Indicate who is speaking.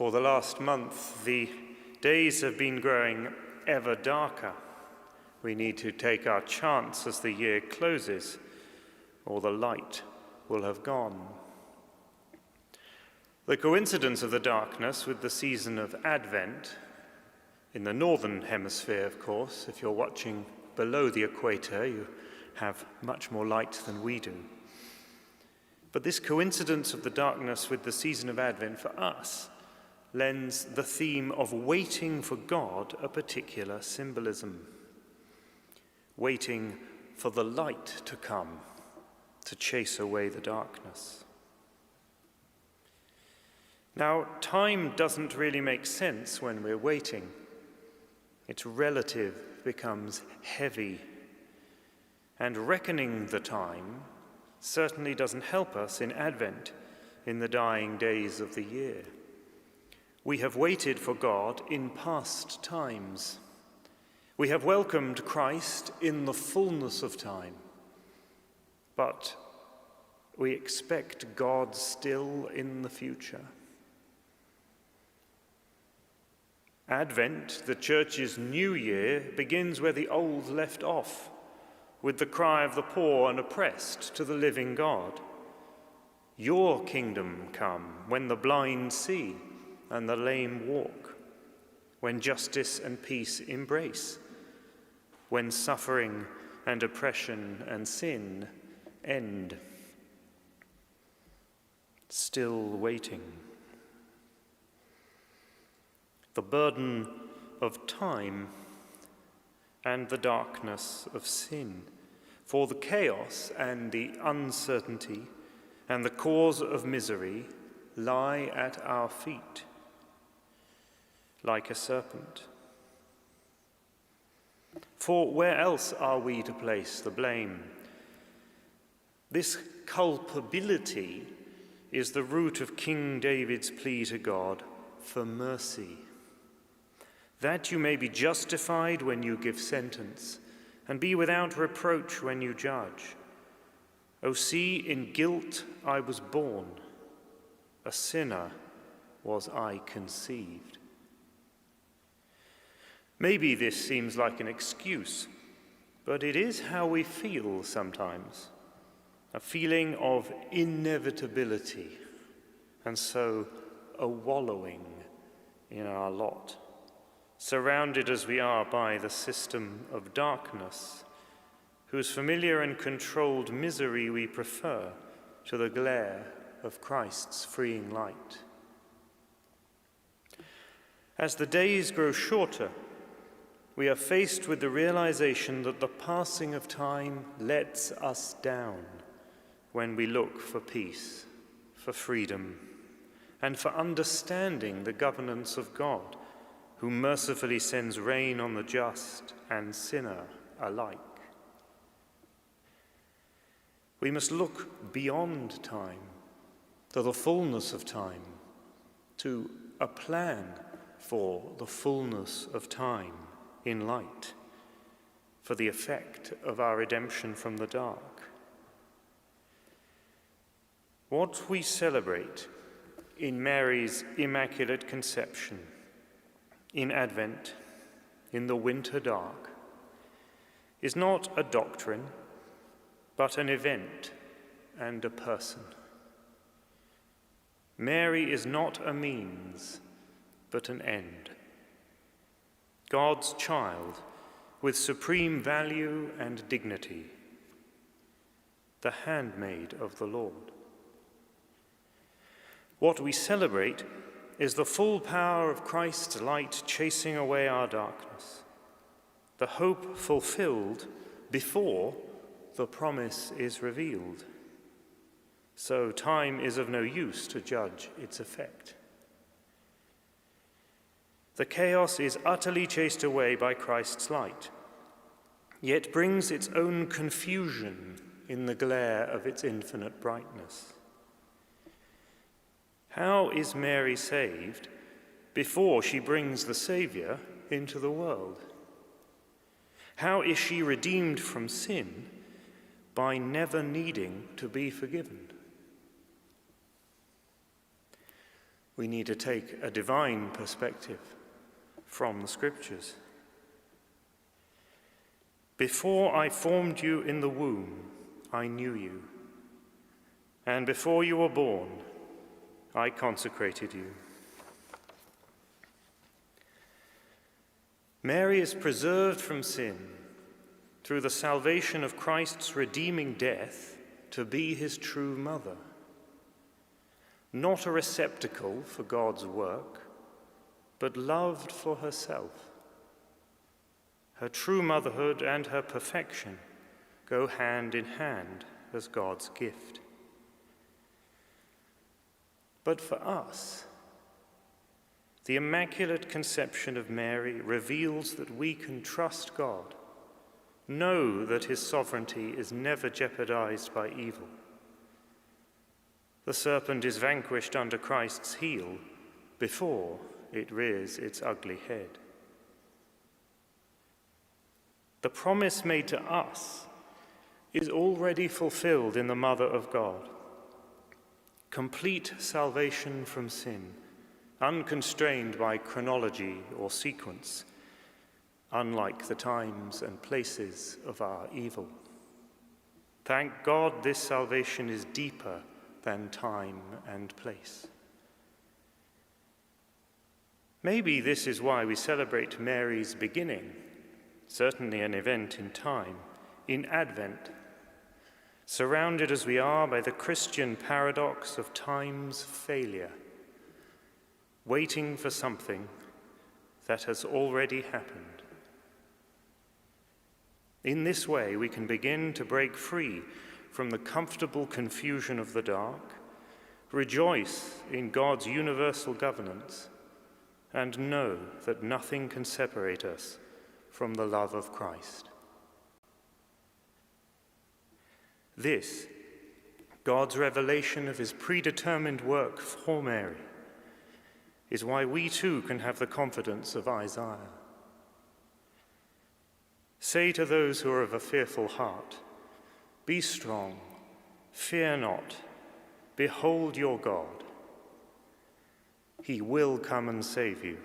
Speaker 1: For the last month, the days have been growing ever darker. We need to take our chance as the year closes, or the light will have gone. The coincidence of the darkness with the season of Advent, in the northern hemisphere, of course, if you're watching below the equator, you have much more light than we do. But this coincidence of the darkness with the season of Advent for us lends the theme of waiting for God a particular symbolism. Waiting for the light to come, to chase away the darkness. Now, time doesn't really make sense when we're waiting. Its relative becomes heavy. And reckoning the time certainly doesn't help us in Advent, in the dying days of the year. We have waited for God in past times. We have welcomed Christ in the fullness of time. But we expect God still in the future. Advent, the Church's new year, begins where the old left off, with the cry of the poor and oppressed to the living God. Your kingdom come, when the blind see and the lame walk, when justice and peace embrace, when suffering and oppression and sin end. Still waiting. The burden of time and the darkness of sin, for the chaos and the uncertainty and the cause of misery lie at our feet, like a serpent. For where else are we to place the blame? This culpability is the root of King David's plea to God for mercy, that you may be justified when you give sentence, and be without reproach when you judge. O see, in guilt I was born, a sinner was I conceived. Maybe this seems like an excuse, but it is how we feel sometimes, a feeling of inevitability, and so a wallowing in our lot, surrounded as we are by the system of darkness, whose familiar and controlled misery we prefer to the glare of Christ's freeing light. As the days grow shorter, we are faced with the realization that the passing of time lets us down when we look for peace, for freedom, and for understanding the governance of God, who mercifully sends rain on the just and sinner alike. We must look beyond time, to the fullness of time, to a plan for the fullness of time in light, for the effect of our redemption from the dark. What we celebrate in Mary's Immaculate Conception, in Advent, in the winter dark, is not a doctrine, but an event and a person. Mary is not a means, but an end. God's child with supreme value and dignity, the handmaid of the Lord. What we celebrate is the full power of Christ's light chasing away our darkness, the hope fulfilled before the promise is revealed. So time is of no use to judge its effect. The chaos is utterly chased away by Christ's light, yet brings its own confusion in the glare of its infinite brightness. How is Mary saved before she brings the Saviour into the world? How is she redeemed from sin by never needing to be forgiven? We need to take a divine perspective from the Scriptures. Before I formed you in the womb, I knew you, and before you were born, I consecrated you. Mary is preserved from sin through the salvation of Christ's redeeming death to be his true mother. Not a receptacle for God's work, but loved for herself. Her true motherhood and her perfection go hand in hand as God's gift. But for us, the Immaculate Conception of Mary reveals that we can trust God, know that his sovereignty is never jeopardized by evil. The serpent is vanquished under Christ's heel before it rears its ugly head. The promise made to us is already fulfilled in the Mother of God. Complete salvation from sin, unconstrained by chronology or sequence, unlike the times and places of our evil. Thank God this salvation is deeper than time and place. Maybe this is why we celebrate Mary's beginning, certainly an event in time, in Advent, surrounded as we are by the Christian paradox of time's failure, waiting for something that has already happened. In this way, we can begin to break free from the comfortable confusion of the dark, rejoice in God's universal governance, and know that nothing can separate us from the love of Christ. This, God's revelation of his predetermined work for Mary, is why we too can have the confidence of Isaiah. Say to those who are of a fearful heart, be strong, fear not, behold your God. He will come and save you.